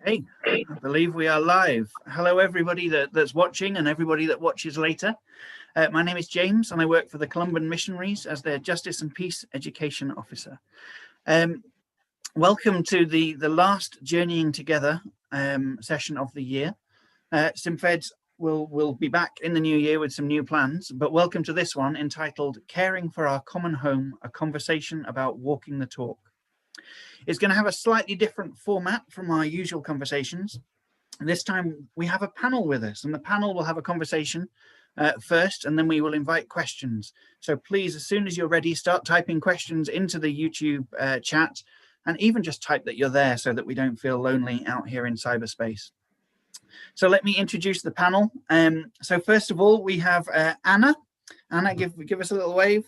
Hey, I believe we are live. Hello, everybody that's watching and everybody that watches later. My name is James and I work for the Columban Missionaries as their Justice and Peace Education Officer. Welcome to the last Journeying Together session of the year. Simfeds will be back in the new year with some new plans, but welcome to this one entitled Caring for Our Common Home, a conversation about walking the talk. It's going to have a slightly different format from our usual conversations. This time we have a panel with us, and the panel will have a conversation first, and then we will invite questions. So please, as soon as you're ready, start typing questions into the YouTube chat, and even just type that you're there so that we don't feel lonely out here in cyberspace. So let me introduce the panel. So first of all, we have Anna. Anna, give us a little wave.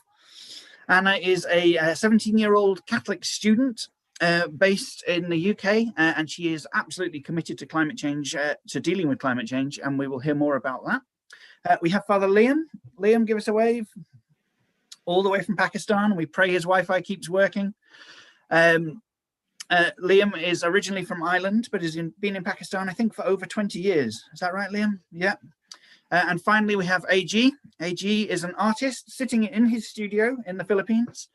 Anna is a 17-year-old Catholic student based in the UK, and she is absolutely committed to climate change, to dealing with climate change, and we will hear more about that. We have Father Liam. Liam, give us a wave. All the way from Pakistan. We pray his Wi-Fi keeps working. Liam is originally from Ireland, but has been in Pakistan, I think, for over 20 years. Is that right, Liam? Yeah. And finally, we have AG. AG is an artist sitting in his studio in the Philippines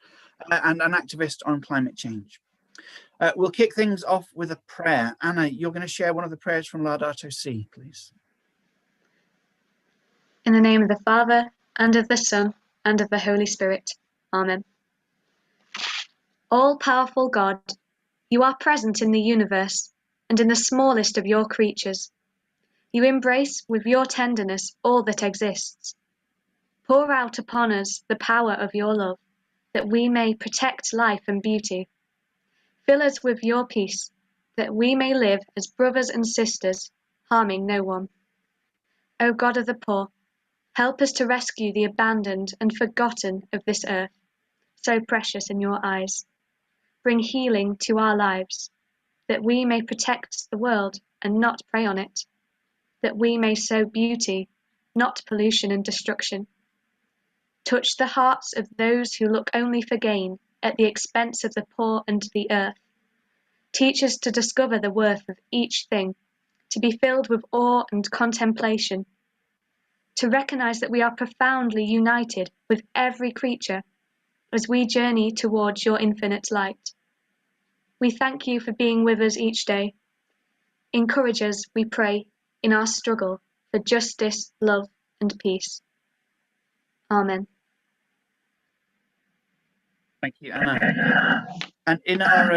and an activist on climate change. We'll kick things off with a prayer. Anna, you're going to share one of the prayers from Laudato Si, please. In the name of the Father, and of the Son, and of the Holy Spirit. Amen. All-powerful God, you are present in the universe and in the smallest of your creatures. You embrace with your tenderness all that exists. Pour out upon us the power of your love, that we may protect life and beauty. Fill us with your peace, that we may live as brothers and sisters, harming no one. O God of the poor, help us to rescue the abandoned and forgotten of this earth, so precious in your eyes. Bring healing to our lives, that we may protect the world and not prey on it, that we may sow beauty, not pollution and destruction. Touch the hearts of those who look only for gain at the expense of the poor and the earth. Teach us to discover the worth of each thing, to be filled with awe and contemplation, to recognize that we are profoundly united with every creature as we journey towards your infinite light. We thank you for being with us each day. Encourage us, we pray, in our struggle for justice, love, and peace. Amen. Thank you, Anna. And in our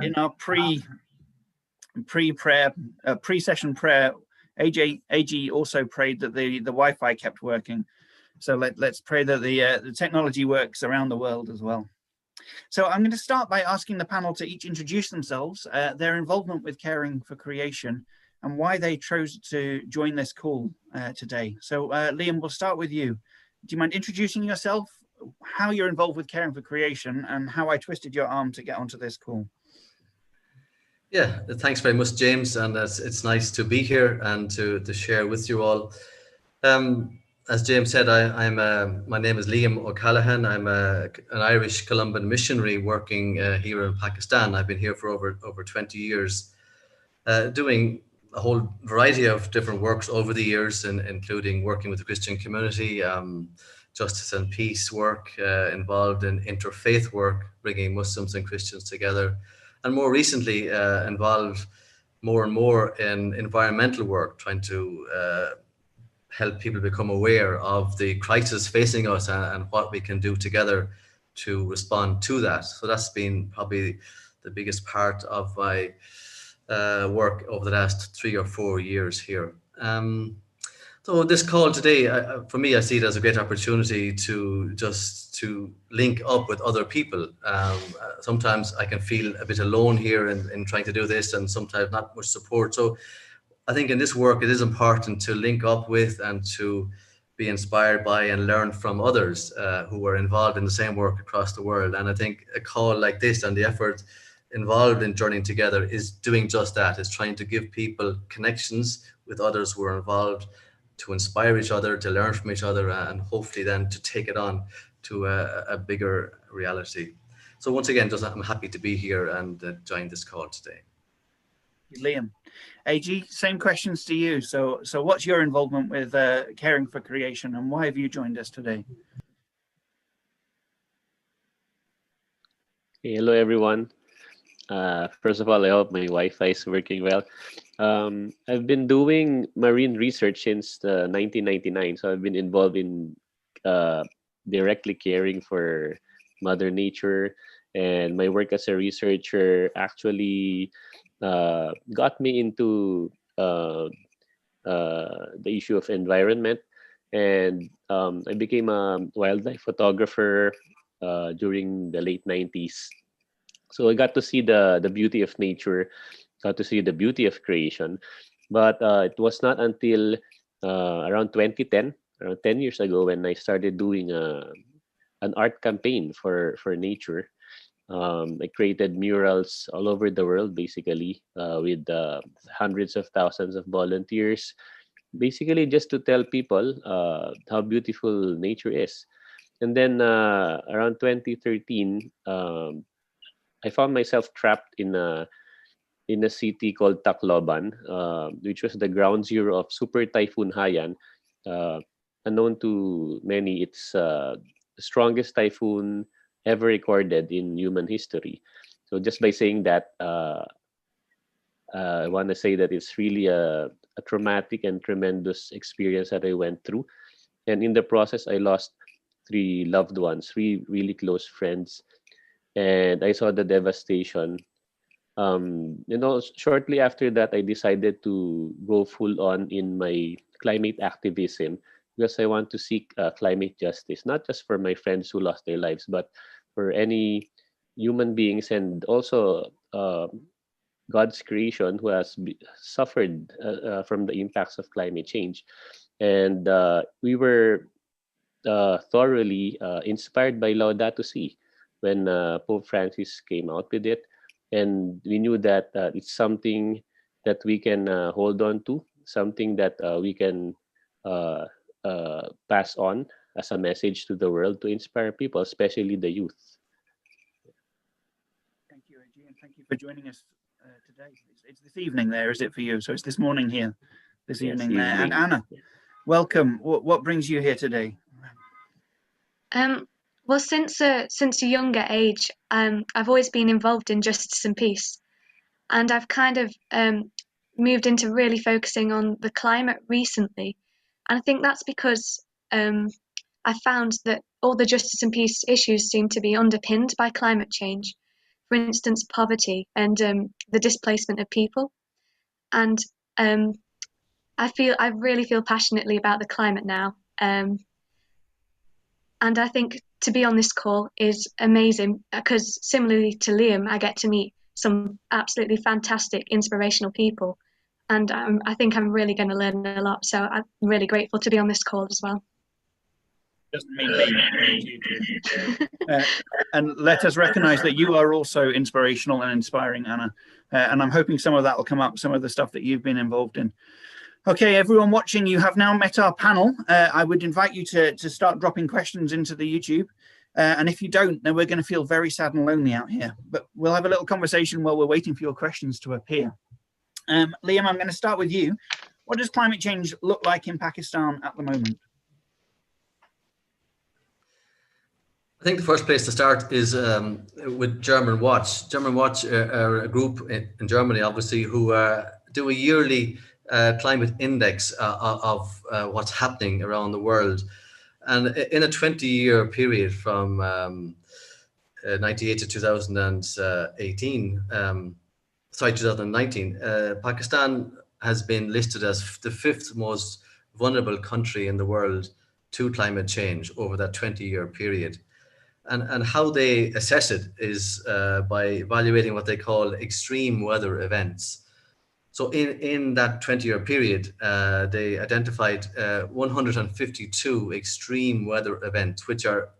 in our pre-session prayer, AG also prayed that the Wi-Fi kept working. So let's pray that the technology works around the world as well. So I'm going to start by asking the panel to each introduce themselves, their involvement with caring for creation, and why they chose to join this call today. So Liam, we'll start with you. Do you mind introducing yourself, how you're involved with caring for creation, and how I twisted your arm to get onto this call? Yeah, thanks very much, James, and it's nice to be here and to share with you all. As James said, my name is Liam O'Callaghan. I'm an Irish Columban missionary working here in Pakistan. I've been here for over 20 years, doing a whole variety of different works over the years, including working with the Christian community, justice and peace work, involved in interfaith work, bringing Muslims and Christians together, and more recently involved more and more in environmental work, trying to help people become aware of the crisis facing us and what we can do together to respond to that. So that's been probably the biggest part of my work over the last 3 or 4 years here. So this call today, for me, I see it as a great opportunity to link up with other people. Sometimes I can feel a bit alone here in trying to do this, and sometimes not much support. So I think in this work, it is important to link up with and to be inspired by and learn from others who are involved in the same work across the world. And I think a call like this and the effort involved in journeying together is doing just that, is trying to give people connections with others who are involved, to inspire each other, to learn from each other, and hopefully then to take it on to a bigger reality. So once again, just I'm happy to be here and join this call today. Liam. AG, same questions to you. So what's your involvement with caring for creation, and why have you joined us today? Hey, hello, everyone. First of all, I hope my Wi-Fi is working well. I've been doing marine research since 1999, so I've been involved in directly caring for Mother Nature, and my work as a researcher actually got me into the issue of environment, and I became a wildlife photographer during the late 90s. So I got to see the beauty of nature, got to see the beauty of creation. But it was not until around 2010, around 10 years ago, when I started doing an art campaign for nature. I created murals all over the world, basically, with hundreds of thousands of volunteers, basically just to tell people how beautiful nature is. And then around 2013, I found myself trapped in a city called Tacloban, which was the ground zero of Super Typhoon Haiyan. Unknown to many, it's the strongest typhoon ever recorded in human history. So just by saying that, I want to say that it's really a traumatic and tremendous experience that I went through. And in the process, I lost 3 loved ones, 3 really close friends. And I saw the devastation. Shortly after that, I decided to go full on in my climate activism, because I want to seek climate justice, not just for my friends who lost their lives, but for any human beings, and also God's creation who has suffered from the impacts of climate change. And we were thoroughly inspired by Laudato Si when Pope Francis came out with it. And we knew that it's something that we can hold on to, something that we can pass on as a message to the world to inspire people, especially the youth. Thank you, AG, and thank you for joining us today. It's this evening there, is it for you? So it's this morning here, this evening there. And Anna, welcome. What brings you here today? Well, since a younger age, I've always been involved in justice and peace, and I've kind of moved into really focusing on the climate recently, and I think that's because I found that all the justice and peace issues seem to be underpinned by climate change. For instance, poverty and the displacement of people, and I really feel passionately about the climate now, and I think to be on this call is amazing because, similarly to Liam, I get to meet some absolutely fantastic, inspirational people, and I think I'm really going to learn a lot. So I'm really grateful to be on this call as well. Doesn't mean me, it means you too. And let us recognise that you are also inspirational and inspiring, Anna. And I'm hoping some of that will come up, some of the stuff that you've been involved in. Okay, everyone watching, you have now met our panel. I would invite you to start dropping questions into the YouTube. And if you don't, then we're going to feel very sad and lonely out here. But we'll have a little conversation while we're waiting for your questions to appear. Liam, I'm going to start with you. What does climate change look like in Pakistan at the moment? I think the first place to start is with German Watch. German Watch are a group in Germany, obviously, who do a yearly climate index of what's happening around the world. And in a 20-year period from 98 to 2019, Pakistan has been listed as the 5th most vulnerable country in the world to climate change over that 20-year period. And how they assess it is by evaluating what they call extreme weather events. So in that 20-year period, they identified 152 extreme weather events, which are,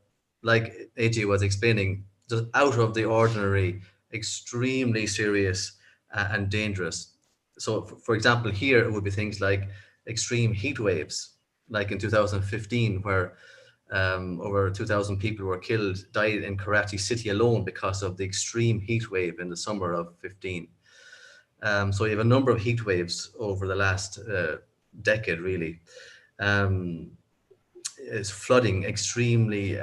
like AJ was explaining, just out of the ordinary, extremely serious and dangerous. So for example, here it would be things like extreme heat waves, like in 2015, where Over 2,000 people were killed, died in Karachi city alone because of the extreme heat wave in the summer of 15. So you have a number of heat waves over the last decade, really. It's flooding, extremely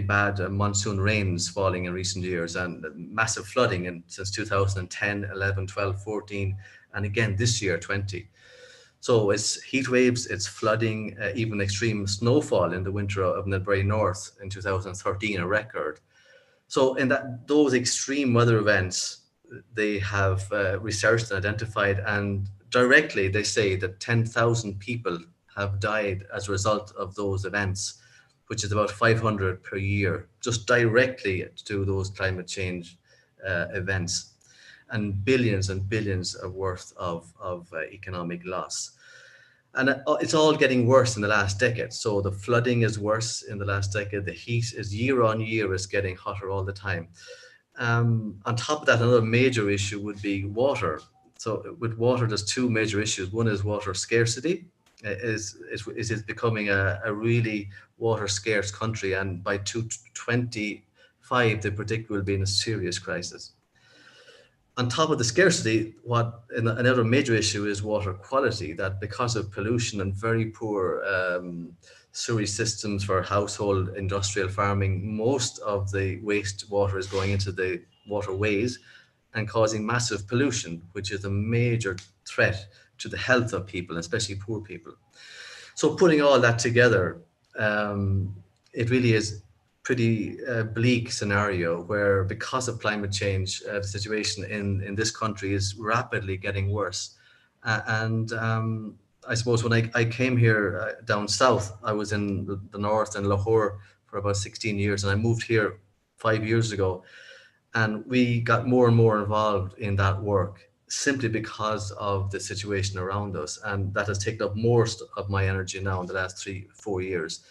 bad monsoon rains falling in recent years, and massive flooding since 2010, 11, 12, 14, and again this year, 20. So it's heat waves, it's flooding, even extreme snowfall in the winter of the very north in 2013, a record. So in those extreme weather events, they have researched and identified, and directly they say that 10,000 people have died as a result of those events, which is about 500 per year, just directly to those climate change events, and billions of worth of economic loss. And it's all getting worse in the last decade. So the flooding is worse in the last decade. The heat is year on year is getting hotter all the time. On top of that, another major issue would be water. So with water, there's two major issues. One is water scarcity. Is becoming a really water scarce country, and by 2025 they predict we'll be in a serious crisis. On top of the scarcity, another major issue is water quality, that because of pollution and very poor sewage systems for household industrial farming, most of the wastewater is going into the waterways and causing massive pollution, which is a major threat to the health of people, especially poor people. So putting all that together, it really is pretty bleak scenario where, because of climate change, the situation in this country is rapidly getting worse. And I suppose when I came here down south, I was in the north in Lahore for about 16 years, and I moved here 5 years ago. And we got more and more involved in that work simply because of the situation around us. And that has taken up most of my energy now in the last 3-4 years.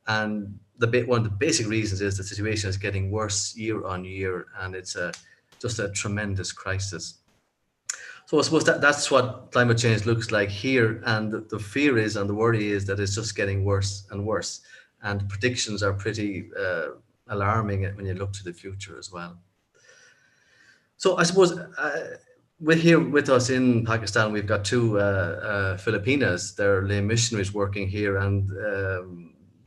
And one of the basic reasons is the situation is getting worse year on year, and it's just a tremendous crisis. So I suppose that's what climate change looks like here. And the fear is, and the worry is, that it's just getting worse and worse. And predictions are pretty alarming when you look to the future as well. So I suppose here with us in Pakistan, we've got two Filipinas. They're lay missionaries working here, and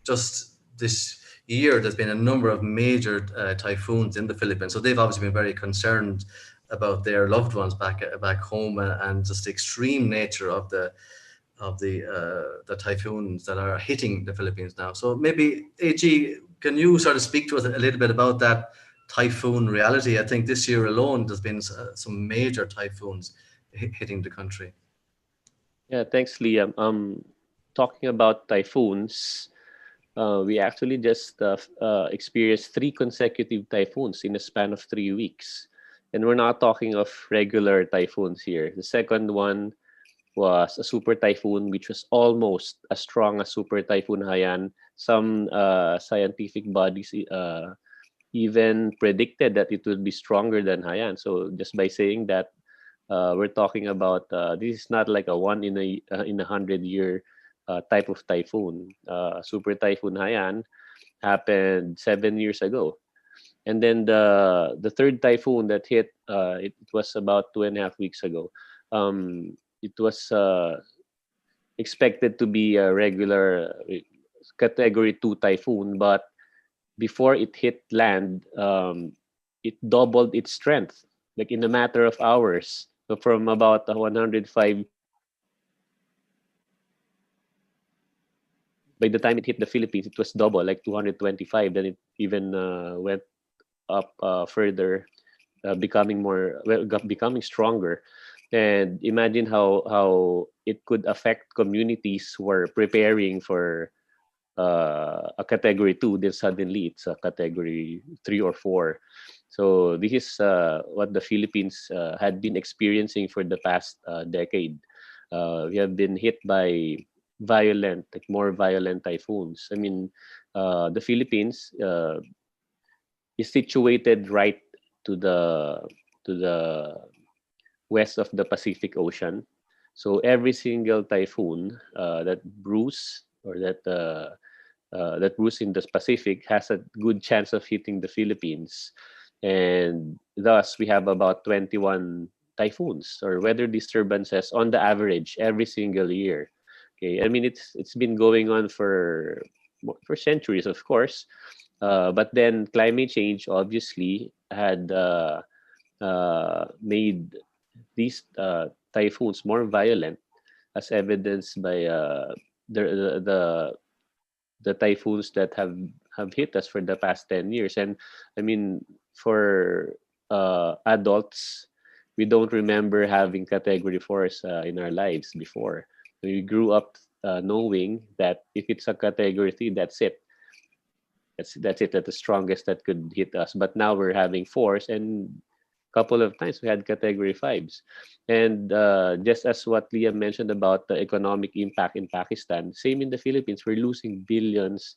just this year there's been a number of major typhoons in the Philippines. So they've obviously been very concerned about their loved ones back home, and just the extreme nature of the typhoons that are hitting the Philippines now. So maybe AG, can you sort of speak to us a little bit about that typhoon reality? I think this year alone there's been some major typhoons hitting the country. Yeah, thanks, Liam. Talking about typhoons, we actually just experienced 3 consecutive typhoons in a span of 3 weeks. And we're not talking of regular typhoons here. The second one was a super typhoon, which was almost as strong as Super Typhoon Haiyan. Some scientific bodies even predicted that it would be stronger than Haiyan. So just by saying that, we're talking about this is not like a 1 in a 100-year type of typhoon. Super Typhoon Haiyan happened 7 years ago. And then the third typhoon that hit, it was about 2.5 weeks ago. It was expected to be a regular category 2 typhoon, but before it hit land, it doubled its strength, like in a matter of hours. So from about 105, by the time it hit the Philippines, it was double, like 225. Then it even went up further, becoming stronger. And imagine how it could affect communities who are preparing for a category 2, then suddenly it's a category 3 or 4. So this is what the Philippines had been experiencing for the past decade. We have been hit by more violent typhoons. I mean, the Philippines is situated right to the west of the Pacific Ocean. So every single typhoon that brews or that that brews in the Pacific has a good chance of hitting the Philippines, and thus we have about 21 typhoons or weather disturbances on the average every single year. Okay, I mean it's been going on for centuries, of course, but then climate change obviously had made these typhoons more violent, as evidenced by the, the the typhoons that have hit us for the past 10 years. And I mean, for adults, we don't remember having category 4s in our lives before. We grew up knowing that if it's a category 3, that's it. That's it, that's the strongest that could hit us. But now we're having 4s, and couple of times we had category 5s. And just as what Liam mentioned about the economic impact in Pakistan, same in the Philippines. We're losing billions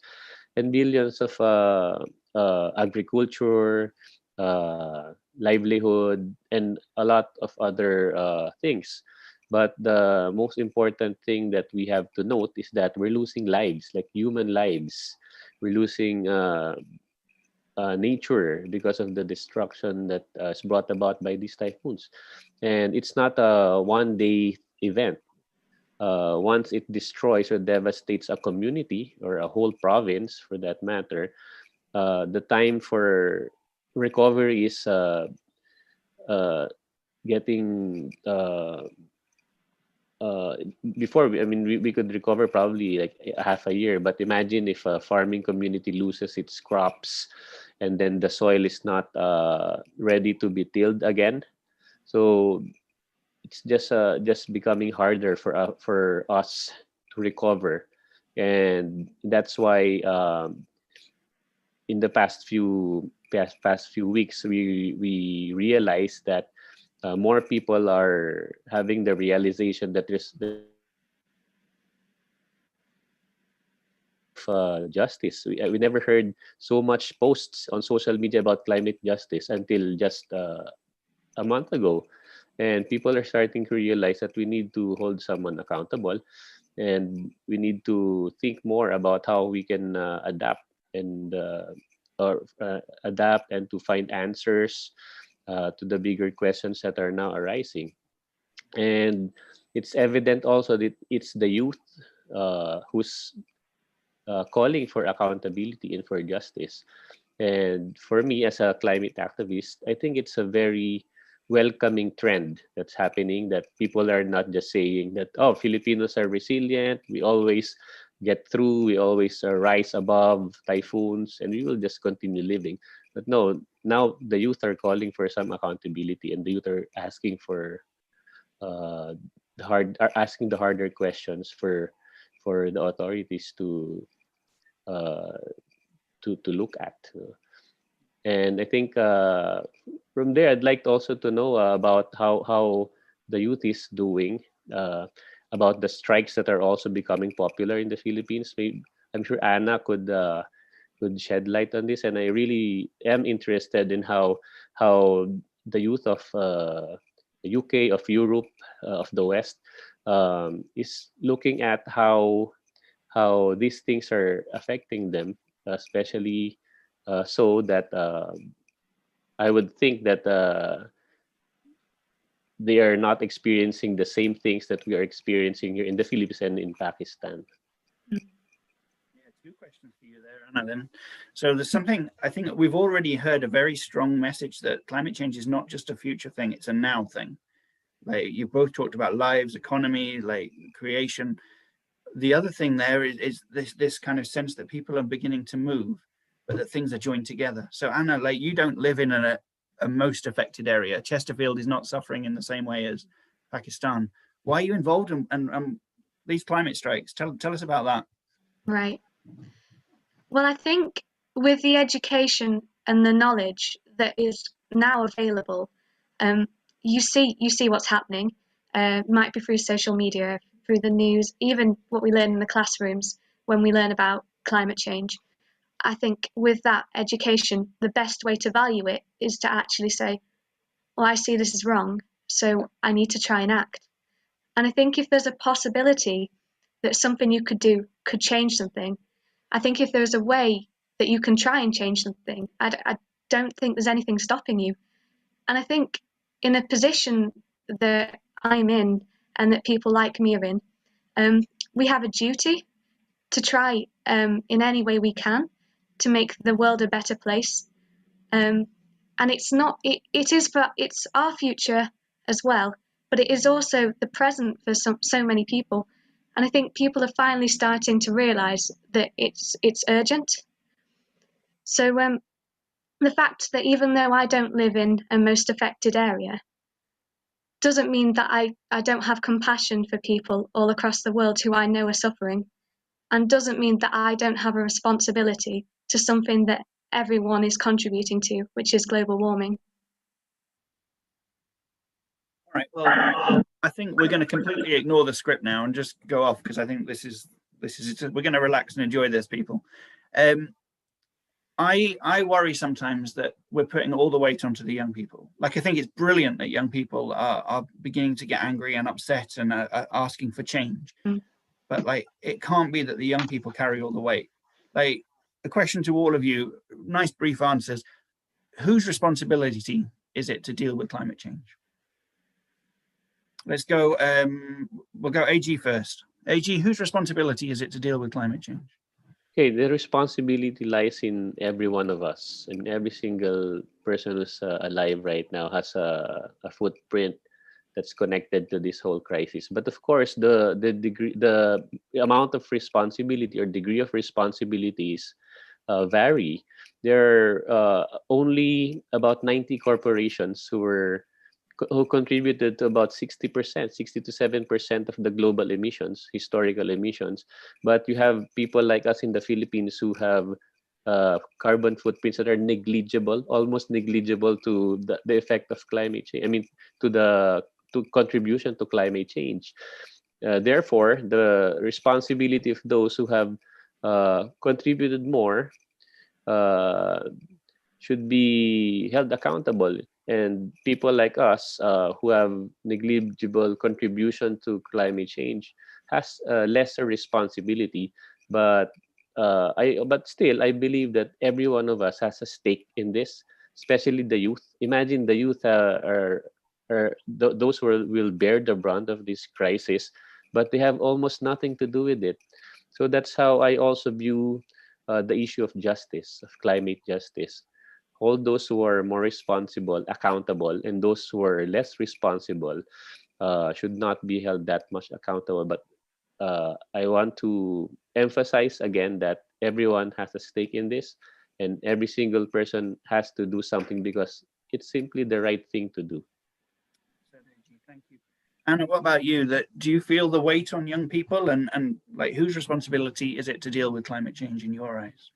and billions of agriculture, livelihood, and a lot of other things. But the most important thing that we have to note is that we're losing lives, like human lives. We're losing nature because of the destruction that is brought about by these typhoons. And it's not a one-day event. Once it destroys or devastates a community or a whole province, for that matter, the time for recovery is getting before we could recover probably like a half a year, but imagine if a farming community loses its crops and then the soil is not ready to be tilled again. So it's just becoming harder for us to recover. And that's why in the past few weeks we realized that more people are having the realization that there's justice. We never heard so much posts on social media about climate justice until just a month ago. And people are starting to realize that we need to hold someone accountable, and we need to think more about how we can adapt and adapt and to find answers to the bigger questions that are now arising. And it's evident also that it's the youth who's calling for accountability and for justice. And for me, as a climate activist, I think it's a very welcoming trend that's happening, that people are not just saying that, oh, Filipinos are resilient, we always get through, we always rise above typhoons, and we will just continue living. But no, now the youth are calling for some accountability, and the youth are asking for asking the harder questions for the authorities to look at. And I think from there, I'd like also to know about how the youth is doing, about the strikes that are also becoming popular in the Philippines. Maybe, I'm sure Anna could shed light on this, and I really am interested in how the youth of the UK, of Europe, of the West, is looking at how these things are affecting them, especially so that I would think that they are not experiencing the same things that we are experiencing here in the Philippines and in Pakistan. Yeah, two questions for you there, Anna, then. So there's something, I think we've already heard a very strong message that climate change is not just a future thing, it's a now thing. Like you both talked about lives, economy, like creation. The other thing there is this kind of sense that people are beginning to move, but that things are joined together. So Anna, like you don't live in a most affected area. Chesterfield is not suffering in the same way as Pakistan. Why are you involved in these climate strikes? Tell us about that. Right. Well, I think with the education and the knowledge that is now available, you see what's happening. Might be through social media, through the news, even what we learn in the classrooms when we learn about climate change. I think with that education, the best way to value it is to actually say, well, I see this is wrong, so I need to try and act. And I think if there's a possibility that something you could do could change something, I think if there's a way that you can try and change something, I don't think there's anything stopping you. And I think in a position that I'm in and that people like me are in, we have a duty to try in any way we can to make the world a better place. And it's our future as well, but it is also the present for so many people. And I think people are finally starting to realise that it's urgent. So the fact that even though I don't live in a most affected area doesn't mean that I don't have compassion for people all across the world who I know are suffering, and doesn't mean that I don't have a responsibility to something that everyone is contributing to, which is global warming. All right, well, I think we're going to completely ignore the script now and just go off, because I think this is we're going to relax and enjoy this, people. I worry sometimes that we're putting all the weight onto the young people. Like, I think it's brilliant that young people are beginning to get angry and upset and are asking for change. But like, it can't be that the young people carry all the weight. Like, the question to all of you, nice brief answers: whose responsibility is it to deal with climate change? Let's go. We'll go AG first. AG, whose responsibility is it to deal with climate change? Okay, the responsibility lies in every one of us, and every single person who's alive right now has a footprint that's connected to this whole crisis. But of course, the amount of responsibility or degree of responsibilities vary. There are only about 90 corporations who contributed to about 60%, 60 to 7% of the global emissions, historical emissions. But you have people like us in the Philippines who have carbon footprints that are negligible, almost negligible to the effect of climate change. I mean, to contribution to climate change. Therefore, the responsibility of those who have contributed more should be held accountable. And people like us who have negligible contribution to climate change has lesser responsibility. But still, I believe that every one of us has a stake in this, especially the youth. Imagine the youth are those who will bear the brunt of this crisis, but they have almost nothing to do with it. So that's how I also view the issue of justice, of climate justice. Hold those who are more responsible accountable, and those who are less responsible should not be held that much accountable. But I want to emphasize again that everyone has a stake in this, and every single person has to do something because it's simply the right thing to do. Thank you. Anna, what about you? Do you feel the weight on young people, and like, whose responsibility is it to deal with climate change in your eyes?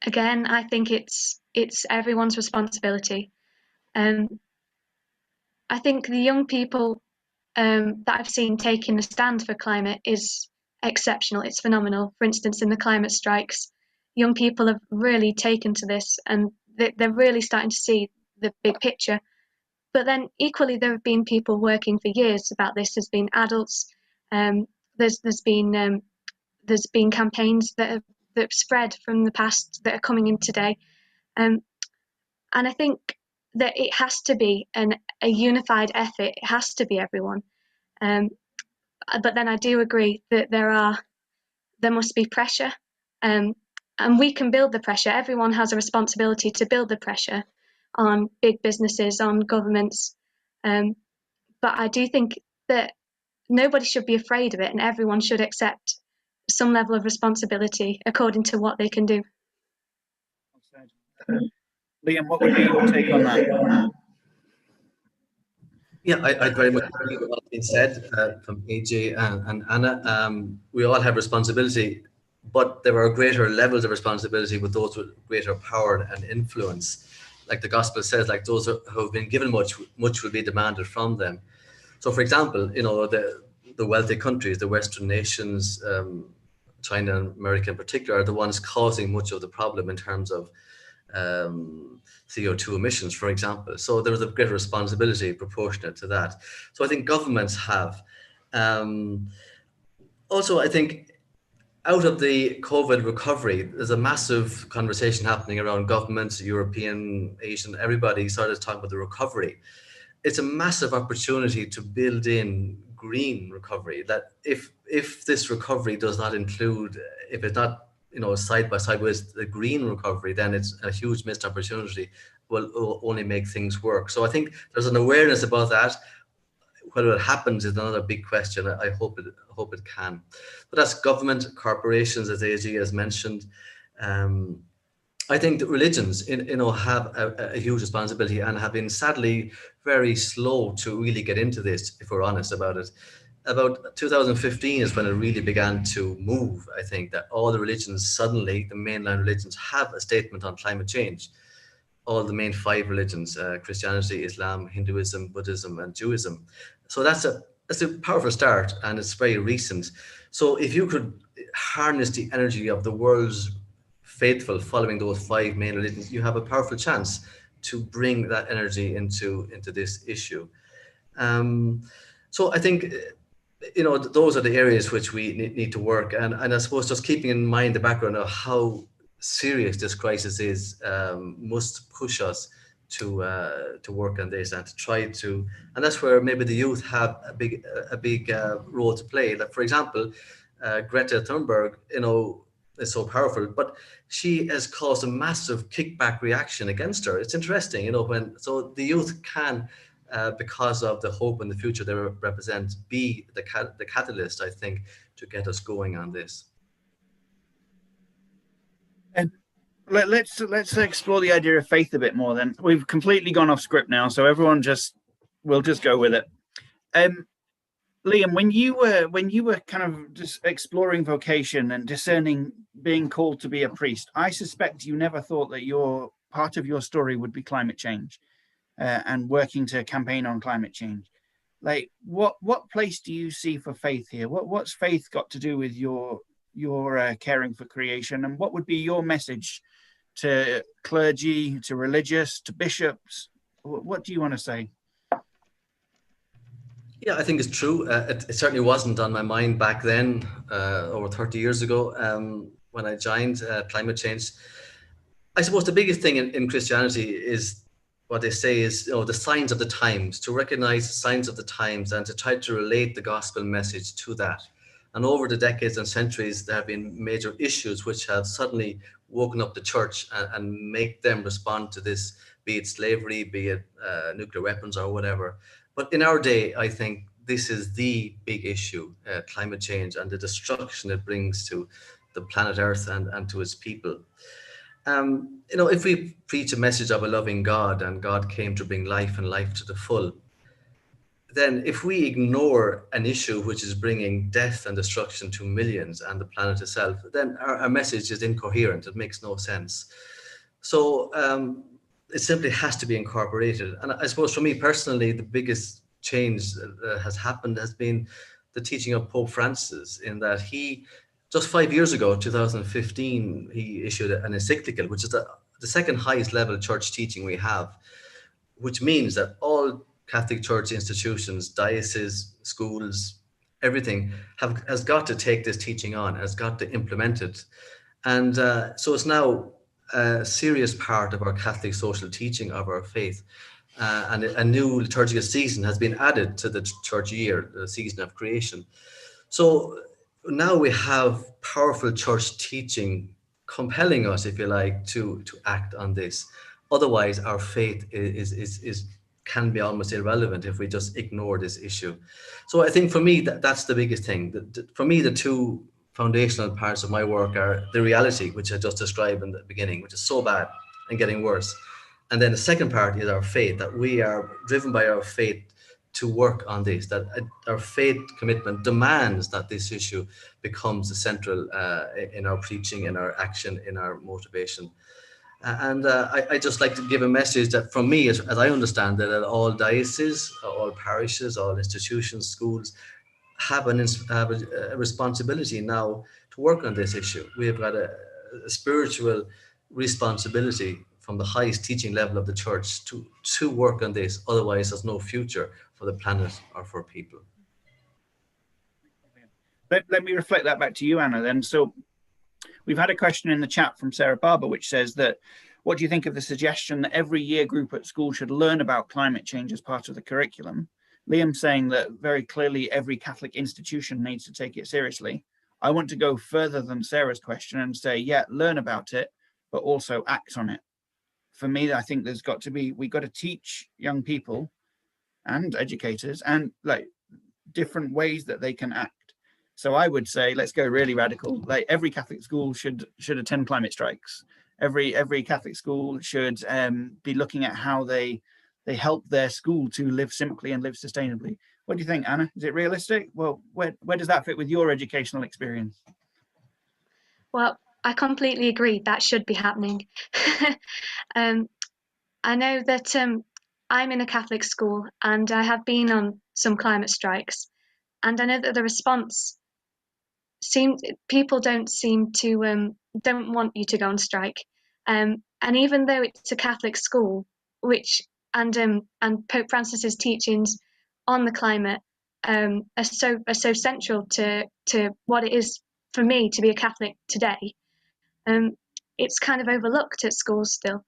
Again, I think it's everyone's responsibility. I think the young people that I've seen taking a stand for climate is exceptional. It's phenomenal. For instance, in the climate strikes, young people have really taken to this, and they're really starting to see the big picture. But then equally, there have been people working for years about this. There's been adults. There's been campaigns that have spread from the past that are coming in today, and I think that it has to be a unified effort. It has to be everyone. But then I do agree that there must be pressure, and we can build the pressure. Everyone has a responsibility to build the pressure on big businesses, on governments. But I do think that nobody should be afraid of it, and everyone should accept some level of responsibility according to what they can do. Liam, what would be your take on that? Yeah, I very much agree with what's been said from AJ and Anna. We all have responsibility, but there are greater levels of responsibility with those with greater power and influence. Like the gospel says, like those who have been given much will be demanded from them. So, for example, the wealthy countries, the Western nations, China and America in particular, are the ones causing much of the problem in terms of CO2 emissions, for example. So there is a greater responsibility proportionate to that. So I think governments have. Also, I think out of the COVID recovery, there's a massive conversation happening around governments, European, Asian, everybody started talking about the recovery. It's a massive opportunity to build in green recovery. That if this recovery does not include, if it's not, you know, side by side with the green recovery, then it's a huge missed opportunity. Will only make things work. So I think there's an awareness about that. Whether it happens is another big question. I hope it can. But that's government, corporations, as AG has mentioned. I think that religions, you know, have a huge responsibility and have been sadly very slow to really get into this, if we're honest about it. About 2015 is when it really began to move. I think that all the religions suddenly, the mainline religions, have a statement on climate change. All the main 5 religions, Christianity, Islam, Hinduism, Buddhism, and Judaism. So that's a powerful start, and it's very recent. So if you could harness the energy of the world's faithful following those 5 main religions, you have a powerful chance to bring that energy into this issue. So I think, you know, those are the areas which we need to work, and I suppose just keeping in mind the background of how serious this crisis is, must push us to work on this and to try to, and that's where maybe the youth have a big role to play. Like, for example, Greta Thunberg, you know, is so powerful, but she has caused a massive kickback reaction against her. It's interesting, you know, so the youth can, because of the hope in the future they represent, be the catalyst, I think, to get us going on this. And let's explore the idea of faith a bit more. Then we've completely gone off script now, so everyone we'll just go with it. Liam, when you were kind of just exploring vocation and discerning being called to be a priest, I suspect you never thought that your part of your story would be climate change, and working to campaign on climate change. Like, what place do you see for faith here? What's faith got to do with your caring for creation, and what would be your message to clergy, to religious, to bishops? What do you want to say? Yeah, I think it's true. It certainly wasn't on my mind back then, over 30 years ago, when I joined climate change. I suppose the biggest thing in Christianity is what they say is, you know, the signs of the times, to recognize the signs of the times and to try to relate the gospel message to that. And over the decades and centuries, there have been major issues which have suddenly woken up the church and make them respond to this, be it slavery, be it nuclear weapons or whatever. But in our day, I think this is the big issue, climate change and the destruction it brings to the planet Earth and to its people. You know, if we preach a message of a loving God and God came to bring life and life to the full, then if we ignore an issue which is bringing death and destruction to millions and the planet itself, then our message is incoherent. It makes no sense. So it simply has to be incorporated. And I suppose for me personally, the biggest change that has happened has been the teaching of Pope Francis, in that he, just 5 years ago, 2015, he issued an encyclical, which is the second highest level church teaching we have, which means that all Catholic Church institutions, dioceses, schools, everything has got to take this teaching on, has got to implement it. And so it's now a serious part of our Catholic social teaching of our faith. And a new liturgical season has been added to the church year, the season of creation. So now we have powerful church teaching compelling us, if you like, to act on this. Otherwise, our faith can be almost irrelevant if we just ignore this issue. So I think for me, that's the biggest thing. For me, the two foundational parts of my work are the reality, which I just described in the beginning, which is so bad and getting worse. And then the second part is our faith, that we are driven by our faith to work on this, that our faith commitment demands that this issue becomes the central in our preaching, in our action, in our motivation. And I just like to give a message that from me, as I understand it, that all dioceses, all parishes, all institutions, schools have a responsibility now to work on this issue. We have got a spiritual responsibility from the highest teaching level of the church to work on this. Otherwise, there's no future for the planet or for people. Let me reflect that back to you, Anna, then. So we've had a question in the chat from Sarah Barber, which says that, what do you think of the suggestion that every year group at school should learn about climate change as part of the curriculum? Liam saying that very clearly every Catholic institution needs to take it seriously. I want to go further than Sarah's question and say, yeah, learn about it, but also act on it. For me, I think we've got to teach young people and educators and like different ways that they can act. So I would say, let's go really radical. Like every Catholic school should attend climate strikes. Every Catholic school should be looking at how they help their school to live simply and live sustainably. What do you think, Anna? Is it realistic? Well, where does that fit with your educational experience? Well, I completely agree. That should be happening. I know that I'm in a Catholic school and I have been on some climate strikes, and I know that the response people don't seem to don't want you to go on strike, and even though it's a Catholic school, which and Pope Francis's teachings on the climate are so central to what it is for me to be a Catholic today, it's kind of overlooked at schools still.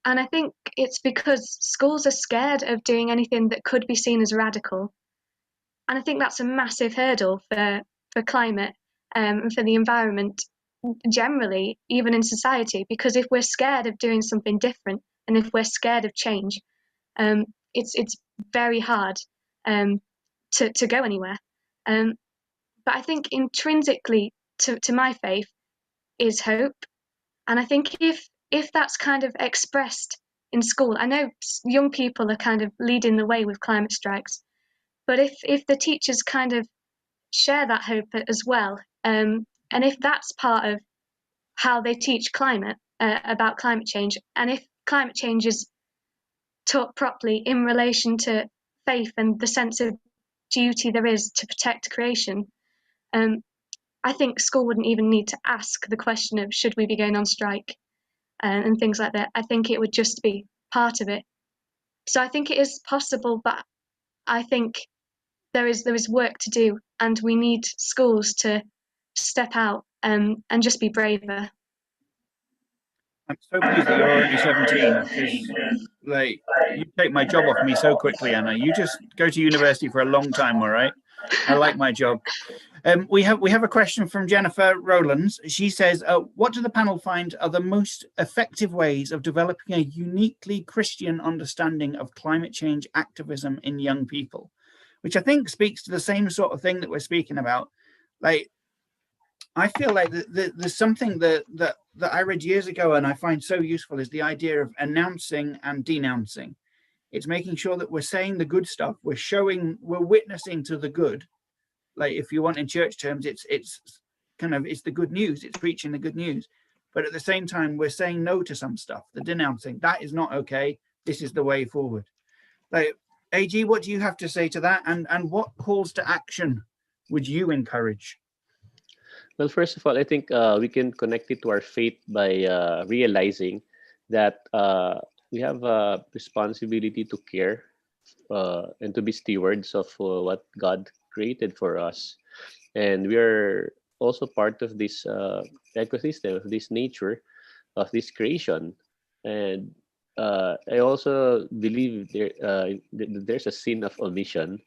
And I think it's because schools are scared of doing anything that could be seen as radical. And I think that's a massive hurdle for climate and for the environment generally, even in society, because if we're scared of doing something different and if we're scared of change, it's very hard to go anywhere. But I think intrinsically to my faith is hope. And I think if that's kind of expressed in school, I know young people are kind of leading the way with climate strikes, but if the teachers kind of share that hope as well, and if that's part of how they teach climate about climate change, and if climate change is taught properly in relation to faith and the sense of duty there is to protect creation, I think school wouldn't even need to ask the question of should we be going on strike and things like that. I think it would just be part of it. So I think it is possible, but I think there is work to do, and we need schools to step out and just be braver. I'm so pleased that you're only 17, because like you take my job off me so quickly, Anna. You just go to university for a long time, all right? I like my job. We have a question from Jennifer Rowlands. She says, what do the panel find are the most effective ways of developing a uniquely Christian understanding of climate change activism in young people? Which I think speaks to the same sort of thing that we're speaking about. Like, I feel like there's something that I read years ago and I find so useful, is the idea of announcing and denouncing. It's making sure that we're saying the good stuff, we're witnessing to the good. Like, if you want in church terms, it's the good news, it's preaching the good news. But at the same time, we're saying no to some stuff, the denouncing. That is not okay. This is the way forward. Like, AG, what do you have to say to that? And what calls to action would you encourage? Well, first of all, I think we can connect it to our faith by realizing that we have a responsibility to care and to be stewards of what God created for us. And we are also part of this ecosystem, of this nature, of this creation. And I also believe there's a sin of omission,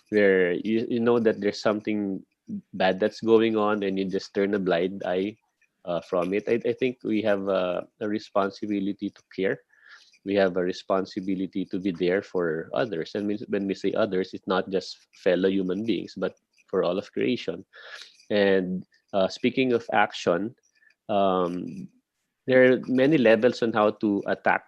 where you know that there's something bad that's going on and you just turn a blind eye from it. I think we have a responsibility to care. We have a responsibility to be there for others. And when we say others, it's not just fellow human beings, but for all of creation. And speaking of action, there are many levels on how to attack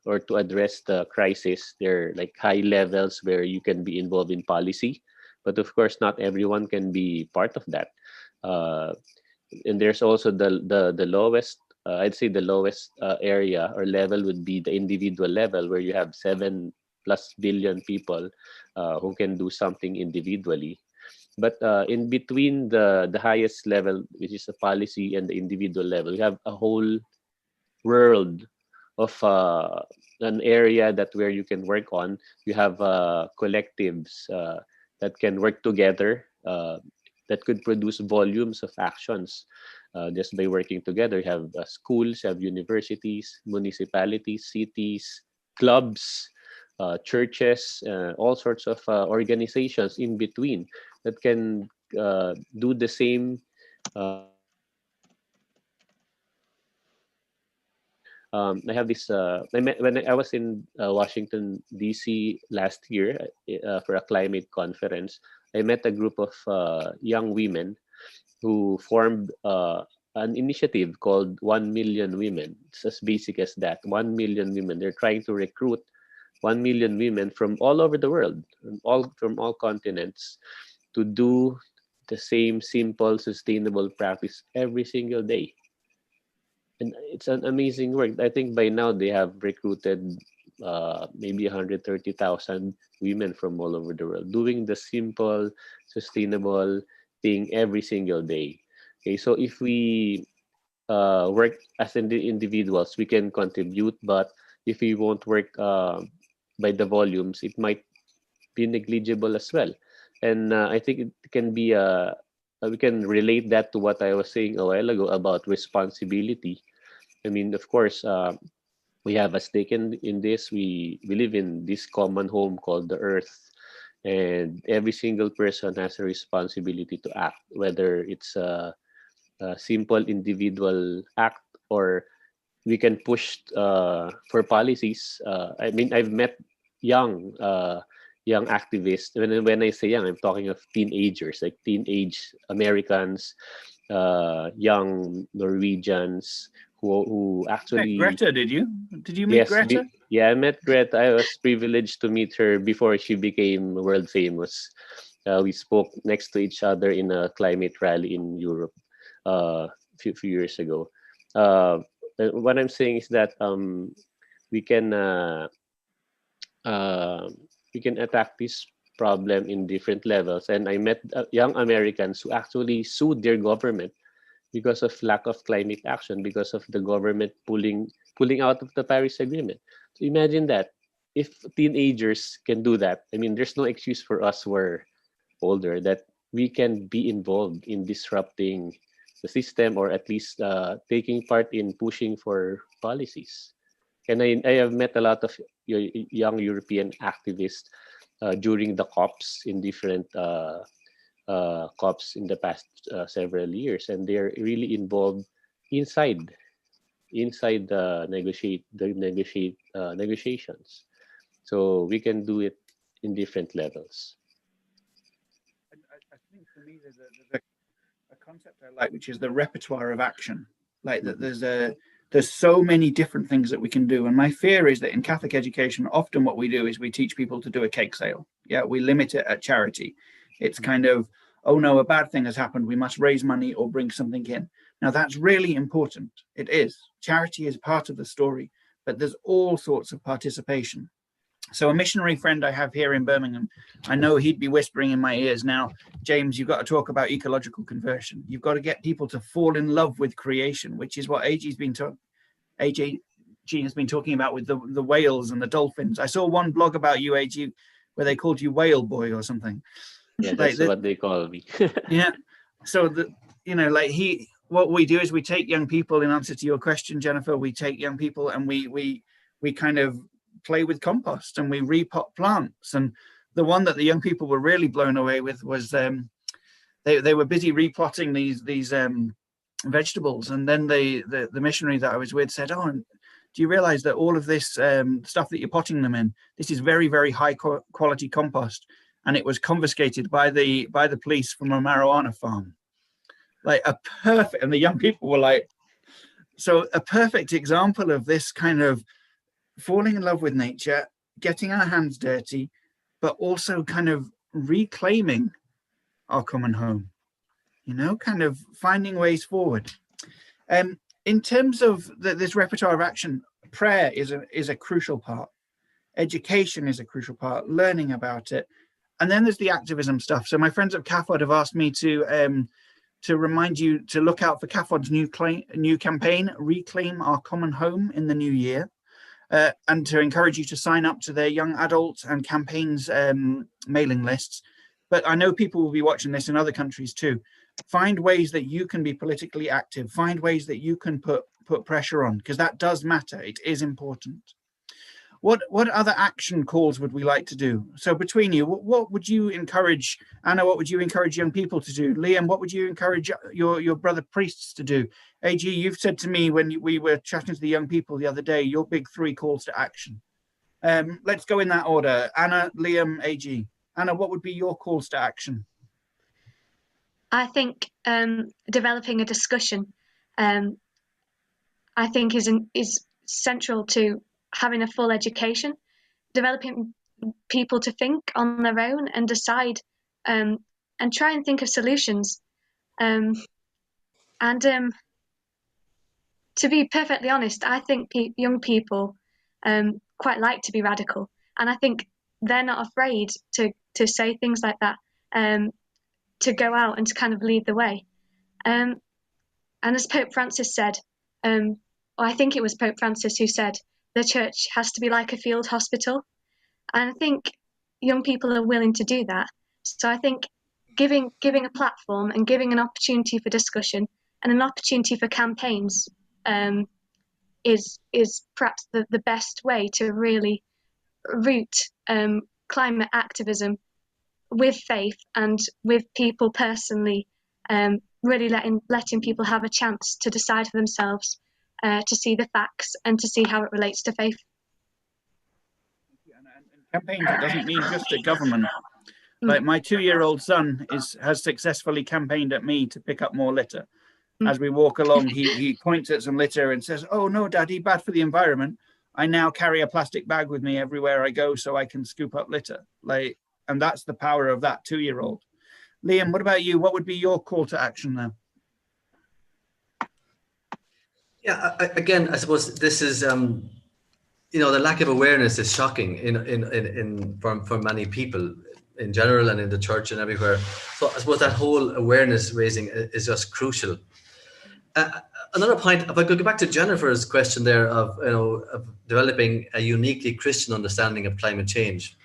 or to address the crisis. There are like high levels where you can be involved in policy, but of course, not everyone can be part of that. And there's also the lowest, I'd say the lowest area or level would be the individual level, where you have 7+ billion people who can do something individually. But in between the highest level, which is the policy, and the individual level, you have a whole world of an area that where you can work on. You have collectives that can work together that could produce volumes of actions just by working together. You have schools, you have universities, municipalities, cities, clubs, churches, all sorts of organizations in between that can do the same. I have this. When I was in Washington D.C. last year for a climate conference, I met a group of young women who formed an initiative called 1 Million Women. It's as basic as that. 1 million women. They're trying to recruit 1 million women from all over the world, from all continents, to do the same simple, sustainable practice every single day. And it's an amazing work. I think by now they have recruited maybe 130,000 women from all over the world doing the simple, sustainable thing every single day. Okay, so if we work as individuals, we can contribute, but if we won't work by the volumes, it might be negligible as well. And I think it can be we can relate that to what I was saying a while ago about responsibility. I mean, of course, we have a stake in this. We live in this common home called the Earth, and every single person has a responsibility to act, whether it's a simple individual act or we can push for policies. I mean, I've met young activists. When I say young, I'm talking of teenagers, like teenage Americans, young Norwegians who actually met Greta. Did you meet Greta? Yeah, I met Greta. I was privileged to meet her before she became world famous. We spoke next to each other in a climate rally in Europe a few years ago. What I'm saying is that we can attack this problem in different levels. And I met young Americans who actually sued their government because of lack of climate action, because of the government pulling out of the Paris Agreement. So imagine that. If teenagers can do that, I mean, there's no excuse for us who are older that we can be involved in disrupting the system, or at least taking part in pushing for policies. And I have met a lot of young European activists during the COPs in different COPs in the past several years, and they're really involved inside the negotiations. So we can do it in different levels. I think for me there's a concept I like, which is the repertoire of action. Like that, there's so many different things that we can do. And my fear is that in Catholic education, often what we do is we teach people to do a cake sale. Yeah, we limit it at charity. It's kind of, oh no, a bad thing has happened, we must raise money or bring something in. Now that's really important. It is. Charity is part of the story, but there's all sorts of participation. So a missionary friend I have here in Birmingham, I know he'd be whispering in my ears now, James, you've got to talk about ecological conversion. You've got to get people to fall in love with creation, which is what AG has been talking about with the whales and the dolphins. I saw one blog about you, AG, where they called you Whale Boy or something. Yeah, that's what they call me. Yeah. So what we do is we take young people, in answer to your question, Jennifer, we take young people and we kind of play with compost and we repot plants. And the one that the young people were really blown away with was they were busy repotting these vegetables, and then the missionary that I was with said, oh, and do you realize that all of this stuff that you're potting them in, this is very, very high quality compost, and it was confiscated by the police from a marijuana farm. Like a perfect, and the young people were like, so a perfect example of this kind of falling in love with nature, getting our hands dirty, but also kind of reclaiming our common home, kind of finding ways forward. In terms of this repertoire of action, prayer is a crucial part. Education is a crucial part, learning about it. And then there's the activism stuff. So my friends at CAFOD have asked me to remind you to look out for CAFOD's new campaign, Reclaim Our Common Home, in the new year. And to encourage you to sign up to their young adult and campaigns mailing lists, but I know people will be watching this in other countries too. Find ways that you can be politically active. Find ways that you can put pressure on, because that does matter. It is important. What other action calls would we like to do? So between you, what would you encourage, Anna, what would you encourage young people to do? Liam, what would you encourage your brother priests to do? AG, you've said to me when we were chatting to the young people the other day, your big 3 calls to action. Let's go in that order. Anna, Liam, AG. Anna, what would be your calls to action? I think developing a discussion, I think is central to having a full education, developing people to think on their own and decide, and try and think of solutions. And to be perfectly honest, I think young people quite like to be radical, and I think they're not afraid to say things like that, to go out and to kind of lead the way. And as Pope Francis said, I think it was Pope Francis who said, the church has to be like a field hospital. And I think young people are willing to do that. So I think giving a platform and giving an opportunity for discussion and an opportunity for campaigns is perhaps the best way to really root climate activism with faith and with people personally, really letting people have a chance to decide for themselves, to see the facts and to see how it relates to faith. And campaigns, it doesn't mean just a government. Like my 2-year-old son has successfully campaigned at me to pick up more litter. As we walk along, he points at some litter and says, "Oh no, Daddy, bad for the environment. I now carry a plastic bag with me everywhere I go so I can scoop up litter." And that's the power of that 2-year-old. Liam, what about you? What would be your call to action now? Yeah, again, I suppose this is, the lack of awareness is shocking for many people in general and in the church and everywhere. So I suppose that whole awareness raising is just crucial. Another point, if I could go back to Jennifer's question there of developing a uniquely Christian understanding of climate change.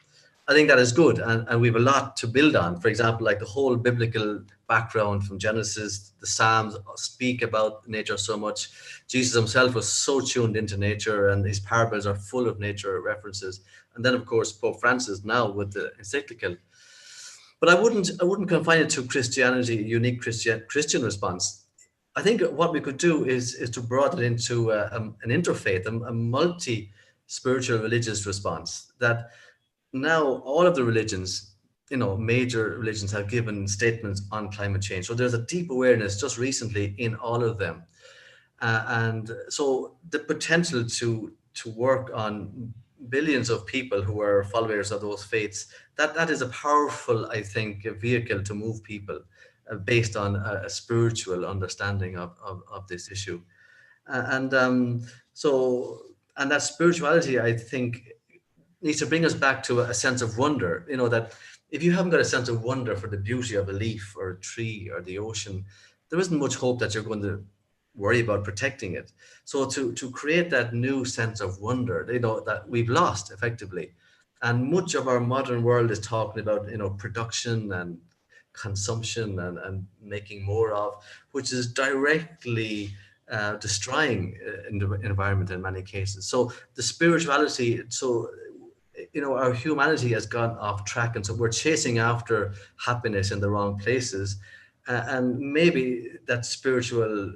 I think that is good, and we have a lot to build on. For example, like the whole biblical background from Genesis, the Psalms speak about nature so much. Jesus himself was so tuned into nature, and his parables are full of nature references. And then, of course, Pope Francis now with the encyclical. But I wouldn't confine it to Christianity, a unique Christian response. I think what we could do is to broaden it into an interfaith, a multi-spiritual religious response that now all of the religions, major religions have given statements on climate change. So there's a deep awareness just recently in all of them. And so the potential to work on billions of people who are followers of those faiths, that is a powerful, I think, vehicle to move people based on a spiritual understanding of this issue. And that spirituality, I think, needs to bring us back to a sense of wonder, that if you haven't got a sense of wonder for the beauty of a leaf or a tree or the ocean, there isn't much hope that you're going to worry about protecting it. So to create that new sense of wonder, that we've lost effectively. And much of our modern world is talking about, production and consumption and making more of, which is directly destroying the environment in many cases. So the spirituality, our humanity has gone off track, and so we're chasing after happiness in the wrong places, and maybe that spiritual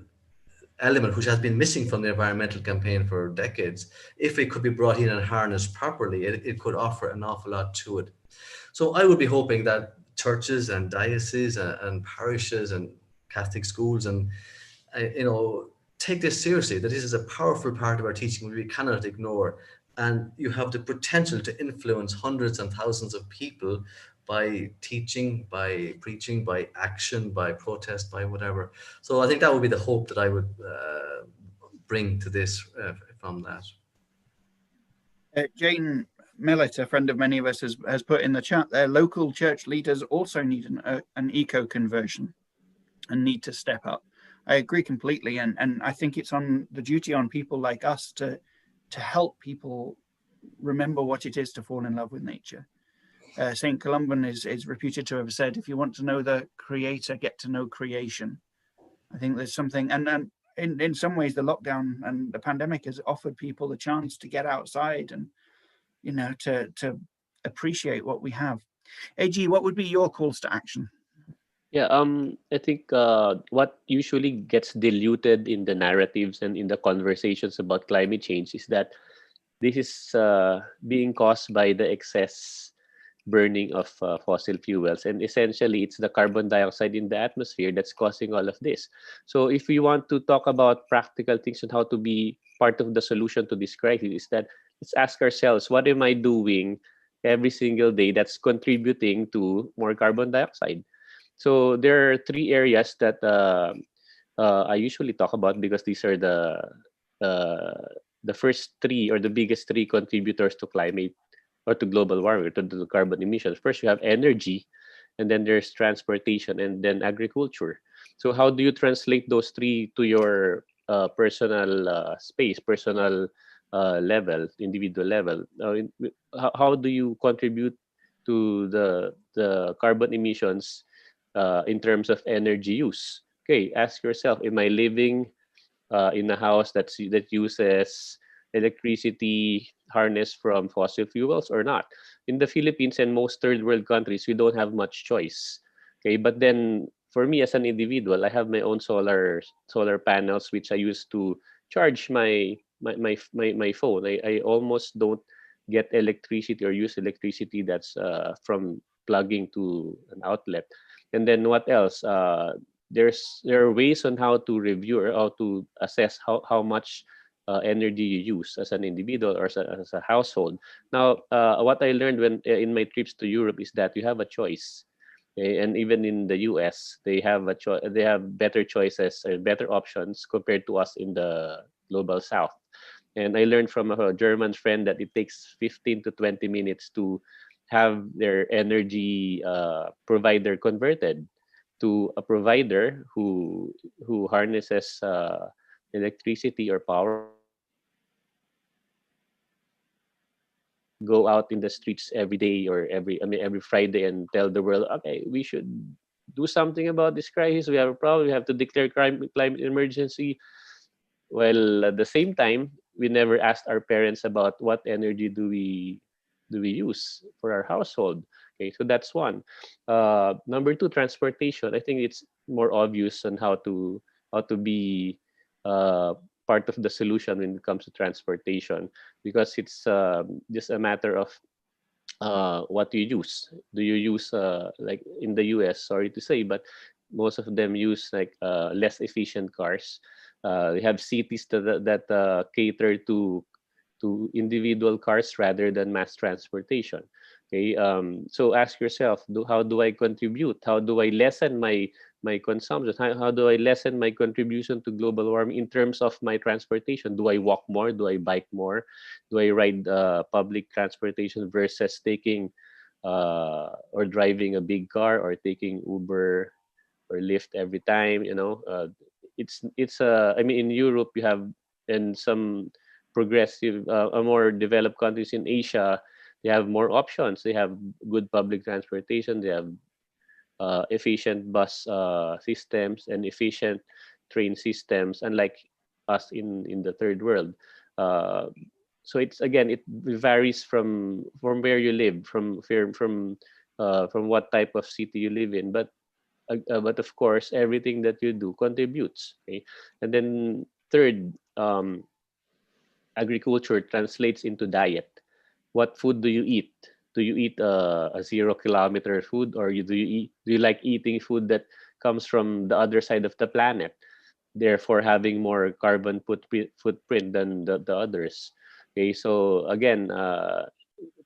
element, which has been missing from the environmental campaign for decades, if it could be brought in and harnessed properly, it could offer an awful lot to it. So I would be hoping that churches and dioceses and parishes and Catholic schools and take this seriously, that this is a powerful part of our teaching we cannot ignore. And you have the potential to influence hundreds and thousands of people by teaching, by preaching, by action, by protest, by whatever. So I think that would be the hope that I would bring to this from that. Jane Millett, a friend of many of us, has put in the chat there, local church leaders also need an eco-conversion and need to step up. I agree completely. And I think it's on the duty on people like us to help people remember what it is to fall in love with nature. Saint Columban is reputed to have said, if you want to know the creator, get to know creation. I think there's something, and in some ways the lockdown and the pandemic has offered people the chance to get outside and, you know, to appreciate what we have. AG, what would be your calls to action? Yeah, I think what usually gets diluted in the narratives and in the conversations about climate change is that this is being caused by the excess burning of fossil fuels, and essentially it's the carbon dioxide in the atmosphere that's causing all of this. So if we want to talk about practical things and how to be part of the solution to this crisis, is that let's ask ourselves, what am I doing every single day that's contributing to more carbon dioxide? So there are three areas that I usually talk about, because these are the first three, or the biggest three contributors to climate, or to global warming, or to the carbon emissions. First, you have energy, and then there's transportation, and then agriculture. So how do you translate those three to your personal space, personal level, individual level? How do you contribute to the carbon emissions in terms of energy use? Okay, ask yourself, am I living in a house that uses electricity harnessed from fossil fuels or not? In the Philippines and most third world countries, we don't have much choice. Okay, but then for me as an individual, I have my own solar panels, which I use to charge my phone. I almost don't get electricity or use electricity that's from plugging to an outlet. And then what else? There are ways on how to review, or how to assess how much energy you use as an individual or as a household. Now, what I learned when in my trips to Europe is that you have a choice. Okay? And even in the US, they have they have better choices or better options compared to us in the global south. And I learned from a German friend that it takes 15 to 20 minutes to have their energy provider converted to a provider who harnesses electricity or power, go out in the streets every day, or every Friday, and tell the world, okay, we should do something about this crisis. We have a problem. We have to declare climate emergency. Well, at the same time, we never asked our parents about what energy do we use for our household. Okay, so that's one. Number two, transportation. I think it's more obvious on how to be uh, part of the solution when it comes to transportation, because it's just a matter of what you use. Do you use like in the US? Sorry to say, but most of them use like less efficient cars. We have cities that cater to individual cars rather than mass transportation. Okay, so ask yourself, how do I contribute? How do I lessen my consumption? How do I lessen my contribution to global warming in terms of my transportation? Do I walk more? Do I bike more? Do I ride public transportation versus taking or driving a big car, or taking Uber or Lyft every time? I mean, in Europe you have, and some progressive more developed countries in Asia, they have more options. They have good public transportation. They have efficient bus systems and efficient train systems, unlike us in the third world. Uh, so it varies from where you live, from what type of city you live in, but of course everything that you do contributes. Okay, and then third, agriculture translates into diet. What food do you eat? Do you eat a 0 kilometer food, or do you like eating food that comes from the other side of the planet, therefore having more carbon footprint than the others? Okay, so again,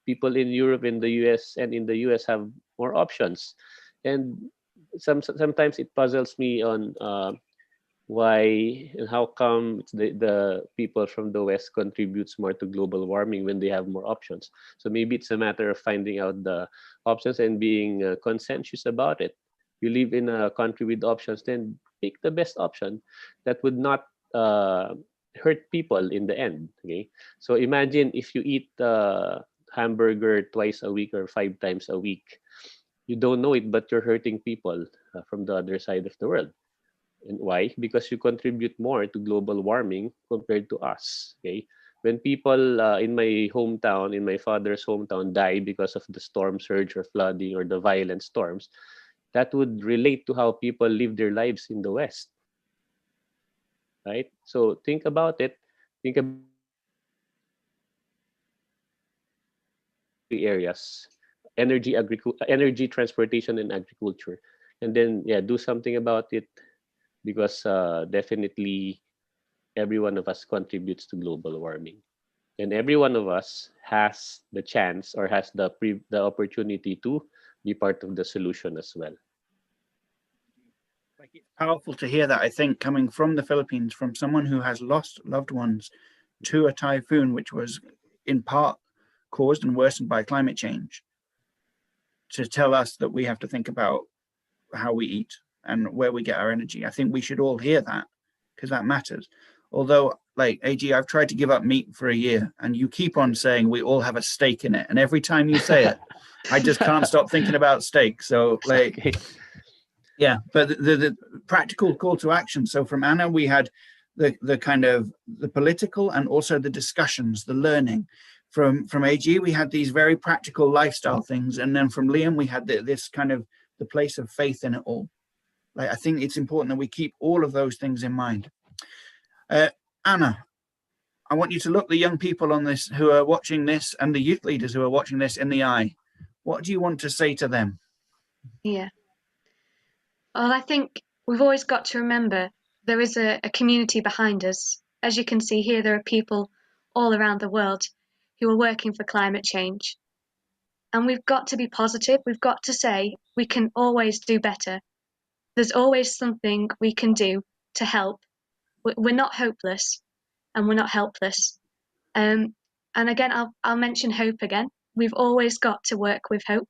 people in Europe, in the US, and in the US have more options, and sometimes it puzzles me on why and how come the people from the West contributes more to global warming when they have more options. So maybe it's a matter of finding out the options and being conscientious about it. You live in a country with options, then pick the best option that would not hurt people in the end. Okay, so imagine if you eat hamburger twice a week or 5 times a week, you don't know it, but you're hurting people from the other side of the world. And why? Because you contribute more to global warming compared to us. Okay, when people in my hometown, in my father's hometown, die because of the storm surge or flooding or the violent storms, that would relate to how people live their lives in the West, right? So think about it. Think about the areas, energy, transportation, and agriculture, and then yeah, do something about it, because definitely every one of us contributes to global warming, and every one of us has the chance or has the opportunity to be part of the solution as well. Like, it's powerful to hear that, I think, coming from the Philippines, from someone who has lost loved ones to a typhoon, which was in part caused and worsened by climate change, to tell us that we have to think about how we eat and where we get our energy. I think we should all hear that, because that matters. Although, like, AG, I've tried to give up meat for a year, and you keep on saying we all have a stake in it. And every time you say it, I just can't stop thinking about steak. So, like, Okay. yeah, but the practical call to action. So from Anna, we had the kind of the political and also the discussions, the learning. From AG, we had these very practical lifestyle things. And then from Liam, we had this kind of the place of faith in it all. Like, I think it's important that we keep all of those things in mind. Anna, I want you to look the young people on this who are watching this and the youth leaders who are watching this in the eye. What do you want to say to them? Yeah. Well, I think we've always got to remember there is a community behind us. As you can see here, there are people all around the world who are working for climate change. And we've got to be positive. We've got to say we can always do better. There's always something we can do to help. We're not hopeless, and we're not helpless. And again, I'll mention hope again. We've always got to work with hope.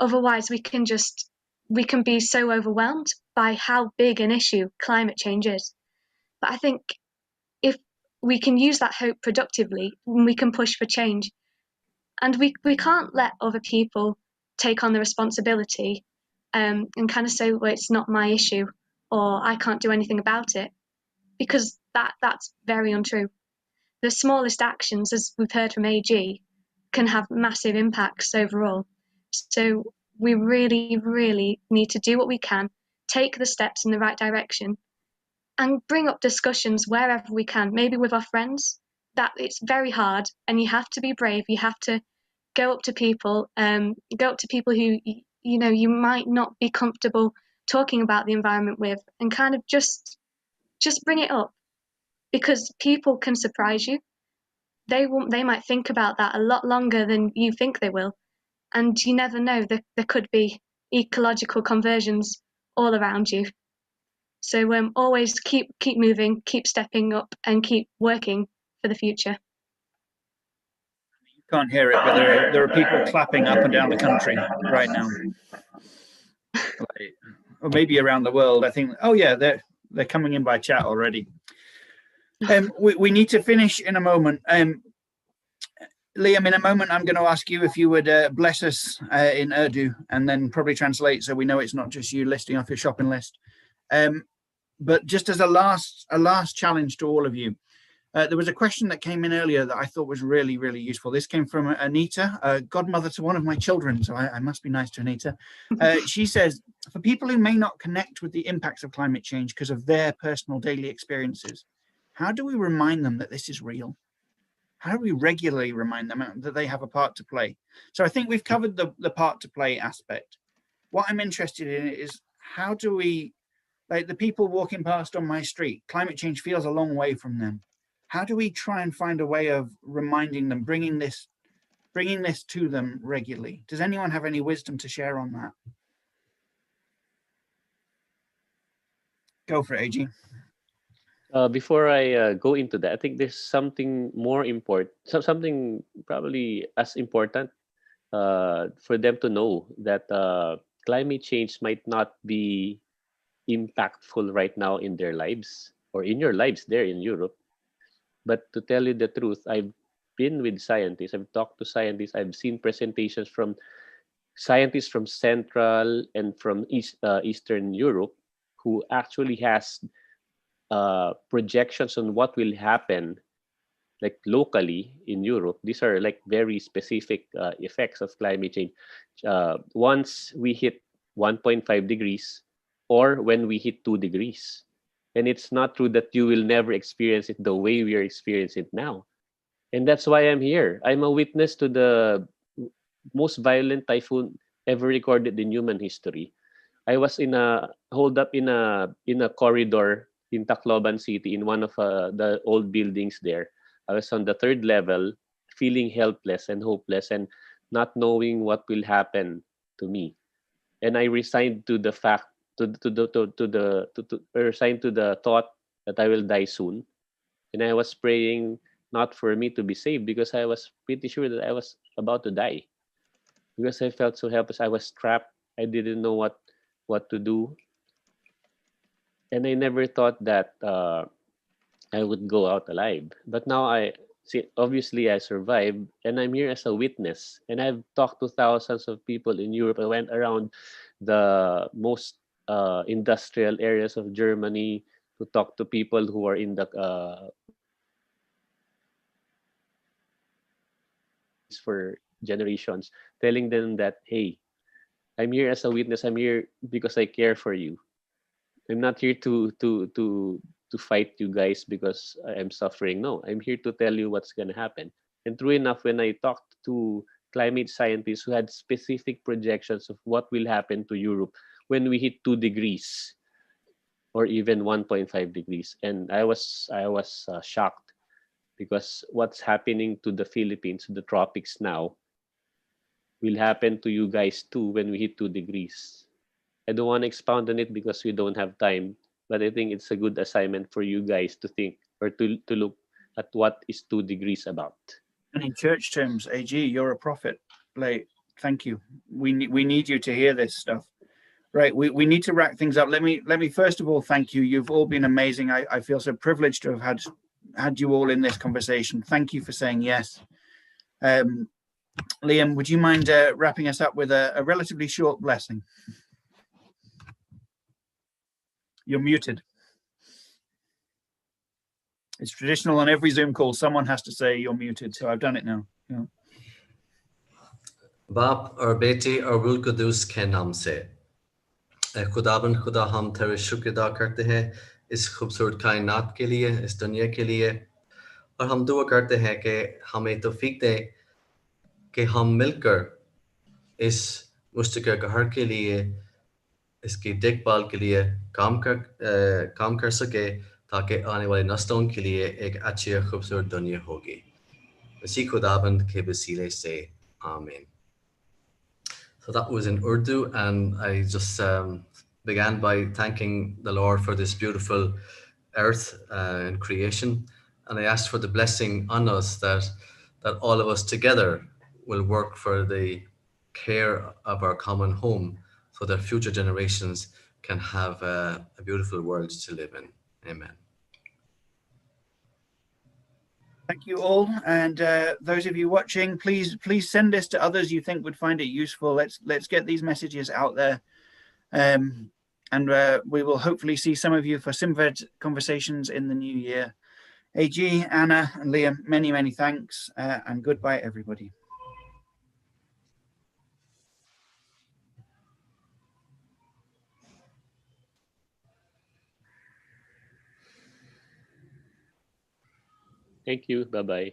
Otherwise, we can be so overwhelmed by how big an issue climate change is. But I think if we can use that hope productively, we can push for change. And we can't let other people take on the responsibility and kind of say, well, it's not my issue, or I can't do anything about it, because that's very untrue. The smallest actions, as we've heard from AG, can have massive impacts overall. So we really, really need to do what we can, take the steps in the right direction, and bring up discussions wherever we can, maybe with our friends. That it's very hard, and you have to be brave. You have to go up to people who you might not be comfortable talking about the environment with, and kind of just bring it up, because people can surprise you. They might think about that a lot longer than you think they will, and you never know. There could be ecological conversions all around you. So always keep moving, keep stepping up, and keep working for the future. You can't hear it, but there are people clapping up and down the country right now, or maybe around the world. I think. Oh yeah, they're coming in by chat already. We need to finish in a moment. Liam, in a moment, I'm going to ask you if you would bless us in Urdu, and then probably translate, so we know it's not just you listing off your shopping list. But just as a last challenge to all of you, there was a question that came in earlier that I thought was really, really useful. This came from Anita, godmother to one of my children, so I must be nice to Anita. She says, for people who may not connect with the impacts of climate change because of their personal daily experiences, how do we remind them that this is real? How do we regularly remind them that they have a part to play? So I think we've covered the part to play aspect. What I'm interested in is, how do we, like the people walking past on my street, climate change feels a long way from them. How do we try and find a way of reminding them, bringing this to them regularly? Does anyone have any wisdom to share on that? Go for it, AG. Before I go into that, I think there's something more important, something probably as important for them to know, that climate change might not be impactful right now in their lives or in your lives there in Europe. But to tell you the truth, I've been with scientists, I've talked to scientists, I've seen presentations from scientists from Central and from Eastern Europe who actually has projections on what will happen like locally in Europe. These are like very specific effects of climate change. Once we hit 1.5 degrees or when we hit 2 degrees. And it's not true that you will never experience it the way we are experiencing it now. And that's why I'm here. I'm a witness to the most violent typhoon ever recorded in human history. I was in a hold up in a corridor in Tacloban City in one of the old buildings there. I was on the third level, feeling helpless and hopeless and not knowing what will happen to me. And I resigned to the fact to resigned to the thought that I will die soon. And I was praying not for me to be saved because I was pretty sure that I was about to die because I felt so helpless. I was trapped. I didn't know what to do, and I never thought that I would go out alive. But now I see. Obviously, I survived, and I'm here as a witness. And I've talked to thousands of people in Europe. I went around the most industrial areas of Germany to talk to people who are in the for generations, telling them that, hey, I'm here as a witness. I'm here because I care for you. I'm not here to fight you guys because I'm suffering. No, I'm here to tell you what's gonna happen. And true enough, when I talked to climate scientists who had specific projections of what will happen to Europe when we hit 2 degrees or even 1.5 degrees, and I was shocked because what's happening to the Philippines, the tropics now, will happen to you guys too when we hit 2 degrees. I don't want to expound on it because we don't have time, but I think it's a good assignment for you guys to think or to look at what is 2 degrees about. And in church terms, AG, you're a prophet. Like, thank you. We need you to hear this stuff. Right, we need to wrap things up. Let me first of all thank you. You've all been amazing. I feel so privileged to have had you all in this conversation. Thank you for saying yes. Liam, would you mind wrapping us up with a relatively short blessing? You're muted. It's traditional on every Zoom call. Someone has to say you're muted, so I've done it now. Yeah. बाप और बेटे और रूह कुदूस के नाम से खुदाबंद खुदा हम तेरे शुक्र अदा करते हैं इस खूबसूरत कायनात के लिए, इस दुनिया के लिए, और हम दुआ करते हैं कि हमें तौफीक दे कि हम मिलकर इस मुस्तकिल घर के लिए, इसकी देखभाल के लिए काम कर सके ताकि आने वाली नस्लों के लिए एक अच्छी और खूबसूरत दुनिया होगी। इसी खुदाबंद के वसीले से आमीन। So that was in Urdu, and I just began by thanking the Lord for this beautiful earth and creation, and I asked for the blessing on us that all of us together will work for the care of our common home so that future generations can have a beautiful world to live in. Amen. Thank you all, and those of you watching, please send this to others you think would find it useful. Let's get these messages out there, and we will hopefully see some of you for Simved conversations in the new year. AG, Anna, and Liam, many thanks, and goodbye, everybody. Thank you. Bye-bye.